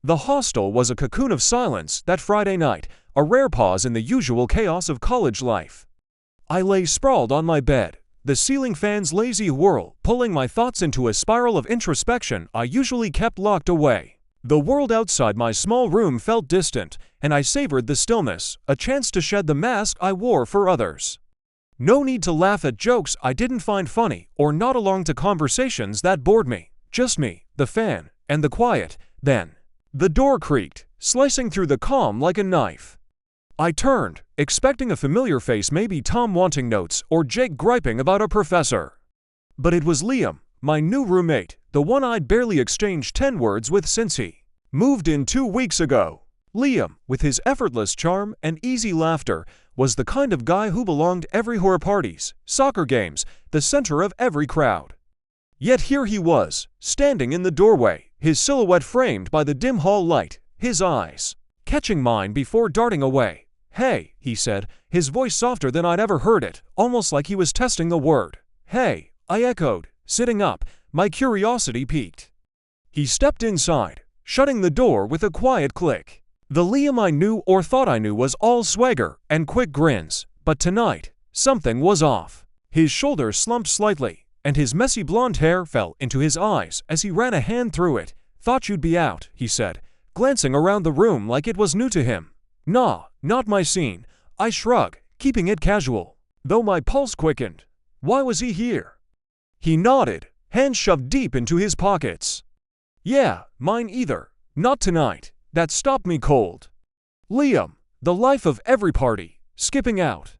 The hostel was a cocoon of silence that Friday night, a rare pause in the usual chaos of college life. I lay sprawled on my bed, the ceiling fan's lazy whirl pulling my thoughts into a spiral of introspection I usually kept locked away. The world outside my small room felt distant, and I savored the stillness, a chance to shed the mask I wore for others. No need to laugh at jokes I didn't find funny or nod along to conversations that bored me. Just me, the fan, and the quiet. Then the door creaked, slicing through the calm like a knife. I turned, expecting a familiar face, maybe Tom wanting notes or Jake griping about a professor. But it was Liam, my new roommate, the one I'd barely exchanged 10 words with since he moved in 2 weeks ago. Liam, with his effortless charm and easy laughter, was the kind of guy who belonged everywhere: parties, soccer games, the center of every crowd. Yet here he was, standing in the doorway, his silhouette framed by the dim hall light, his eyes catching mine before darting away. "Hey," he said, his voice softer than I'd ever heard it, almost like he was testing the word. "Hey," I echoed, sitting up, my curiosity piqued. He stepped inside, shutting the door with a quiet click. The Liam I knew or thought I knew was all swagger and quick grins, but tonight, something was off. His shoulders slumped slightly, and his messy blonde hair fell into his eyes as he ran a hand through it. "Thought you'd be out," he said, glancing around the room like it was new to him. "Nah, not my scene," I shrugged, keeping it casual, though my pulse quickened. "Why was he here?" He nodded, hands shoved deep into his pockets. "Yeah, mine either. Not tonight. That stopped me cold." Liam, the life of every party, skipping out.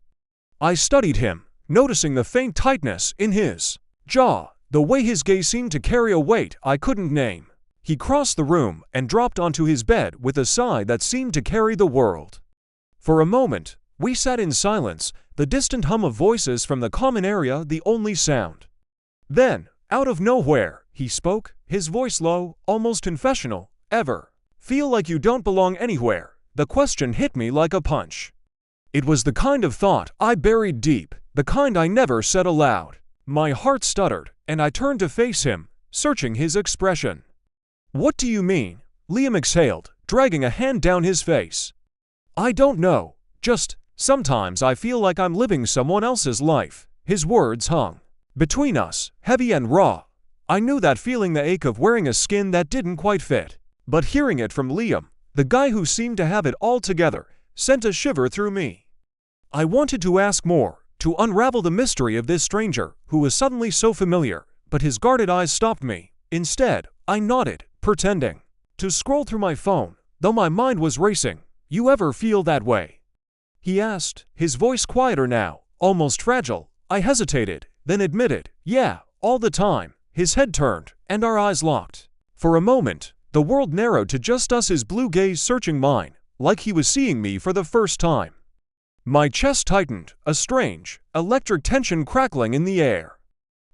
I studied him, noticing the faint tightness in his jaw, the way his gaze seemed to carry a weight I couldn't name. He crossed the room and dropped onto his bed with a sigh that seemed to carry the world. For a moment, we sat in silence, the distant hum of voices from the common area the only sound. Then, out of nowhere, he spoke, his voice low, almost confessional. "Ever feel like you don't belong anywhere?" The question hit me like a punch. It was the kind of thought I buried deep, the kind I never said aloud. My heart stuttered, and I turned to face him, searching his expression. "What do you mean?" Liam exhaled, dragging a hand down his face. "I don't know. Just, sometimes I feel like I'm living someone else's life." His words hung between us, heavy and raw. I knew that feeling, the ache of wearing a skin that didn't quite fit. But hearing it from Liam, the guy who seemed to have it all together, sent a shiver through me. I wanted to ask more, to unravel the mystery of this stranger who was suddenly so familiar, but his guarded eyes stopped me. Instead, I nodded, pretending to scroll through my phone, though my mind was racing. "You ever feel that way?" he asked, his voice quieter now, almost fragile. I hesitated, then admitted, "Yeah, all the time." His head turned, and our eyes locked. For a moment, the world narrowed to just us, his blue gaze searching mine, like he was seeing me for the first time. My chest tightened, a strange, electric tension crackling in the air.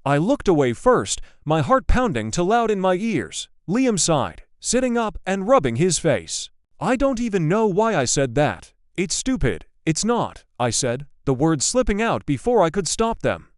I looked away first, my heart pounding too loud in my ears. Liam sighed, sitting up and rubbing his face. "I don't even know why I said that. It's stupid." "It's not," I said, the words slipping out before I could stop them.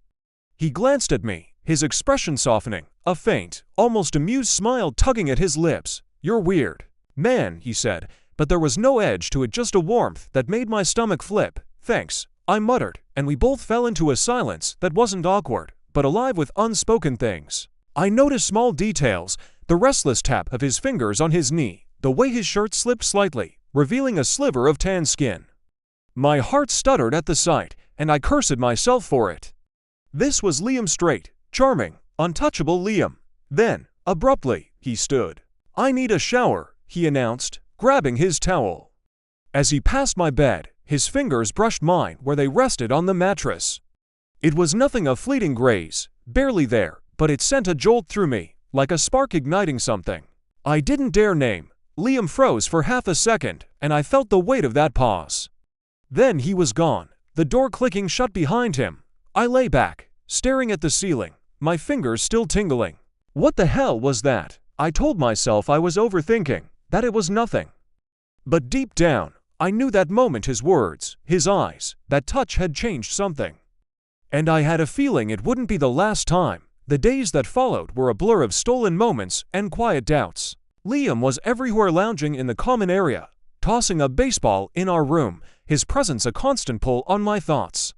He glanced at me, his expression softening, a faint, almost amused smile tugging at his lips. "You're weird, man," he said, but there was no edge to it, just a warmth that made my stomach flip. "Thanks," I muttered, and we both fell into a silence that wasn't awkward, but alive with unspoken things. I noticed small details, the restless tap of his fingers on his knee, the way his shirt slipped slightly, revealing a sliver of tan skin. My heart stuttered at the sight, and I cursed myself for it. This was Liam, straight, charming, untouchable Liam. Then, abruptly, he stood. "I need a shower," he announced, grabbing his towel. As he passed my bed, his fingers brushed mine where they rested on the mattress. It was nothing, a fleeting graze, barely there, but it sent a jolt through me, like a spark igniting something I didn't dare name. Liam froze for half a second, and I felt the weight of that pause. Then he was gone, the door clicking shut behind him. I lay back, staring at the ceiling, my fingers still tingling. What the hell was that? I told myself I was overthinking, that it was nothing. But deep down, I knew that moment his words, his eyes, that touch had changed something. And I had a feeling it wouldn't be the last time. The days that followed were a blur of stolen moments and quiet doubts. Liam was everywhere, lounging in the common area, tossing a baseball in our room, his presence a constant pull on my thoughts.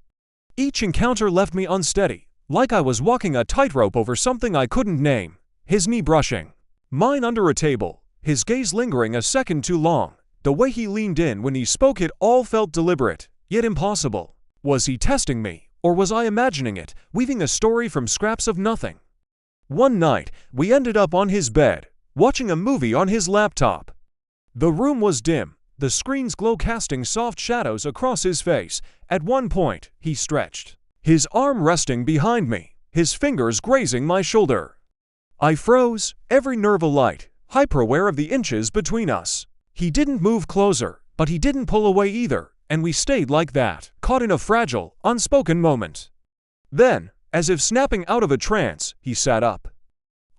Each encounter left me unsteady, like I was walking a tightrope over something I couldn't name. His knee brushing mine under a table, his gaze lingering a second too long. The way he leaned in when he spoke, it all felt deliberate, yet impossible. Was he testing me, or was I imagining it, weaving a story from scraps of nothing? One night, we ended up on his bed, watching a movie on his laptop. The room was dim, the screen's glow casting soft shadows across his face. At one point, he stretched, his arm resting behind me, his fingers grazing my shoulder. I froze, every nerve alight, hyper-aware of the inches between us. He didn't move closer, but he didn't pull away either, and we stayed like that, caught in a fragile, unspoken moment. Then, as if snapping out of a trance, he sat up.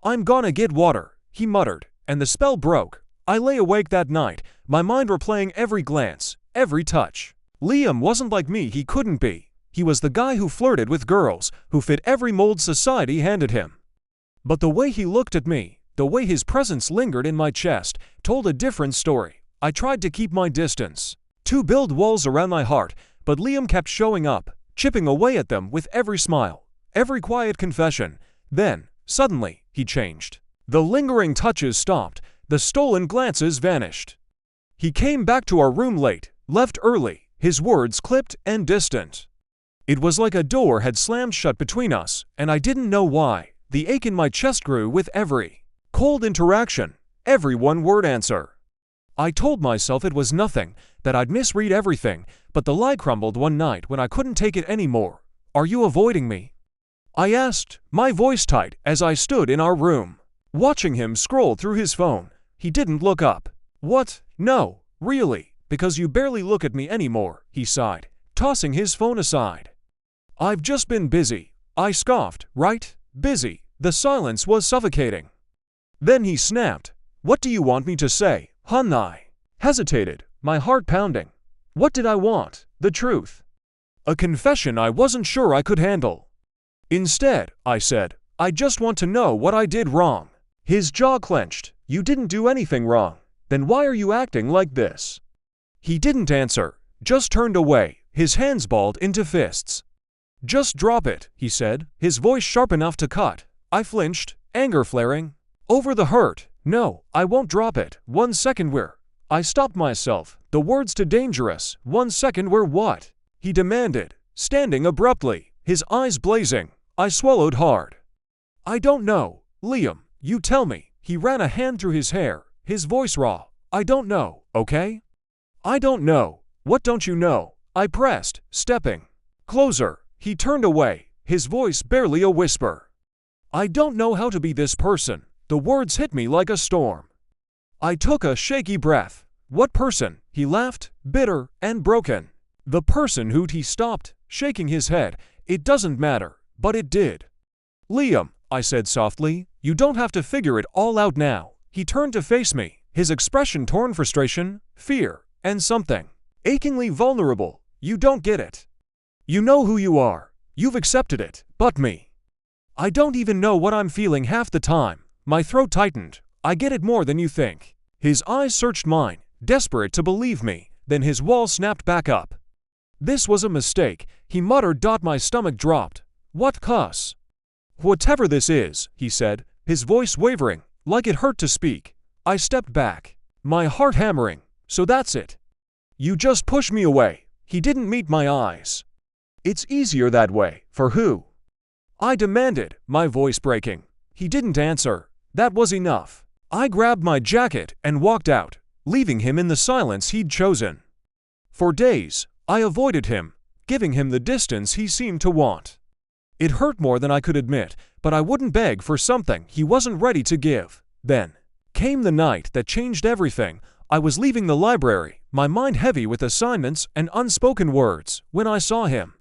"I'm gonna get water," he muttered, and the spell broke. I lay awake that night, my mind replaying every glance, every touch. Liam wasn't like me, he couldn't be. He was the guy who flirted with girls, who fit every mold society handed him. But the way he looked at me, the way his presence lingered in my chest, told a different story. I tried to keep my distance, to build walls around my heart, but Liam kept showing up, chipping away at them with every smile, every quiet confession. Then, suddenly, he changed. The lingering touches stopped, the stolen glances vanished. He came back to our room late, left early, his words clipped and distant. It was like a door had slammed shut between us, and I didn't know why. The ache in my chest grew with every cold interaction, every one-word answer. I told myself it was nothing, that I'd misread everything, but the lie crumbled one night when I couldn't take it anymore. "Are you avoiding me?" I asked, my voice tight, as I stood in our room, watching him scroll through his phone. He didn't look up. "What? No, really, because you barely look at me anymore," he sighed, tossing his phone aside. "I've just been busy," I scoffed. "Right? Busy." The silence was suffocating. Then he snapped, "What do you want me to say, hun?" I hesitated, my heart pounding. What did I want? The truth? A confession I wasn't sure I could handle. Instead, I said, "I just want to know what I did wrong." His jaw clenched. "You didn't do anything wrong. Then why are you acting like this?" He didn't answer, just turned away, his hands balled into fists. "Just drop it," he said, his voice sharp enough to cut. I flinched, anger flaring. Over the hurt. "No, I won't drop it." "1 second where?" I stopped myself, the words too dangerous. "1 second where what?" he demanded, standing abruptly, his eyes blazing. I swallowed hard. "I don't know, Liam, you tell me." He ran a hand through his hair, his voice raw. "I don't know, okay?" "I don't know. What don't you know?" I pressed, stepping closer. He turned away, his voice barely a whisper. "I don't know how to be this person." The words hit me like a storm. I took a shaky breath. "What person?" He laughed, bitter and broken. "The person who'd." He stopped, shaking his head. "It doesn't matter." But it did. "Liam," I said softly, "you don't have to figure it all out now." He turned to face me, his expression torn frustration, fear, and something achingly vulnerable. "You don't get it. You know who you are. You've accepted it, but me. I don't even know what I'm feeling half the time." My throat tightened. "I get it more than you think." His eyes searched mine, desperate to believe me, then his wall snapped back up. "This was a mistake," he muttered. My stomach dropped. "What cuss?" "Whatever this is," he said, his voice wavering, like it hurt to speak. I stepped back, my heart hammering. "So that's it. You just push me away." He didn't meet my eyes. "It's easier that way. For who?" I demanded, my voice breaking. He didn't answer. That was enough. I grabbed my jacket and walked out, leaving him in the silence he'd chosen. For days, I avoided him, giving him the distance he seemed to want. It hurt more than I could admit, but I wouldn't beg for something he wasn't ready to give. Then came the night that changed everything. I was leaving the library, my mind heavy with assignments and unspoken words, when I saw him.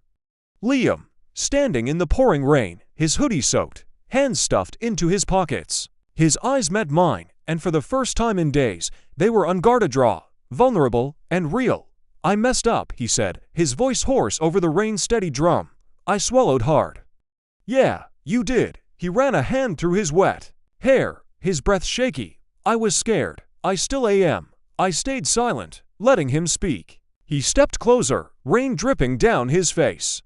Liam, standing in the pouring rain, his hoodie soaked, hands stuffed into his pockets. His eyes met mine, and for the first time in days, they were unguarded, raw, vulnerable, and real. "I messed up," he said, his voice hoarse over the rain-steady drum. I swallowed hard. "Yeah, you did." He ran a hand through his wet hair, his breath shaky. I was scared. I still am. I stayed silent, letting him speak. He stepped closer, rain dripping down his face.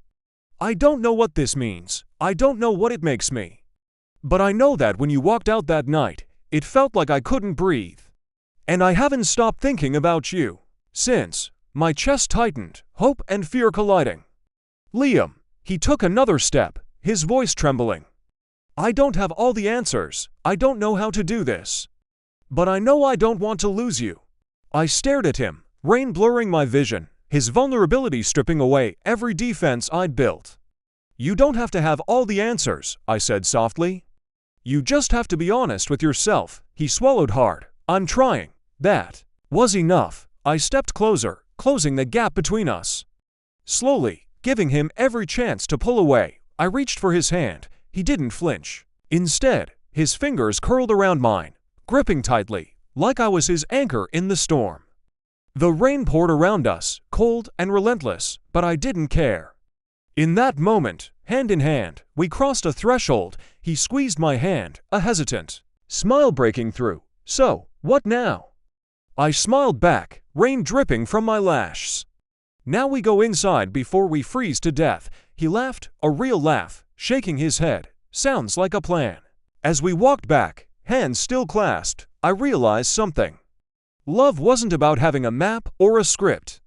I don't know what this means. I don't know what it makes me. But I know that when you walked out that night, it felt like I couldn't breathe. And I haven't stopped thinking about you since. My chest tightened, hope and fear colliding. Liam. He took another step, his voice trembling. I don't have all the answers. I don't know how to do this. But I know I don't want to lose you. I stared at him, rain blurring my vision, his vulnerability stripping away every defense I'd built. You don't have to have all the answers, I said softly. You just have to be honest with yourself. He swallowed hard. I'm trying. That was enough. I stepped closer, closing the gap between us. Slowly, giving him every chance to pull away, I reached for his hand. He didn't flinch. Instead, his fingers curled around mine, gripping tightly, like I was his anchor in the storm. The rain poured around us, cold and relentless, but I didn't care. In that moment, hand in hand, we crossed a threshold. He squeezed my hand, a hesitant smile breaking through. So, what now? I smiled back, rain dripping from my lashes. Now we go inside before we freeze to death. He laughed, a real laugh, shaking his head. Sounds like a plan. As we walked back, hands still clasped, I realized something. Love wasn't about having a map or a script.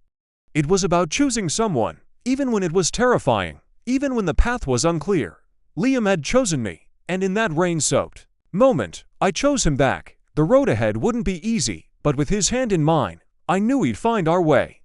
It was about choosing someone, even when it was terrifying, even when the path was unclear. Liam had chosen me, and in that rain-soaked moment, I chose him back. The road ahead wouldn't be easy, but with his hand in mine, I knew we'd find our way.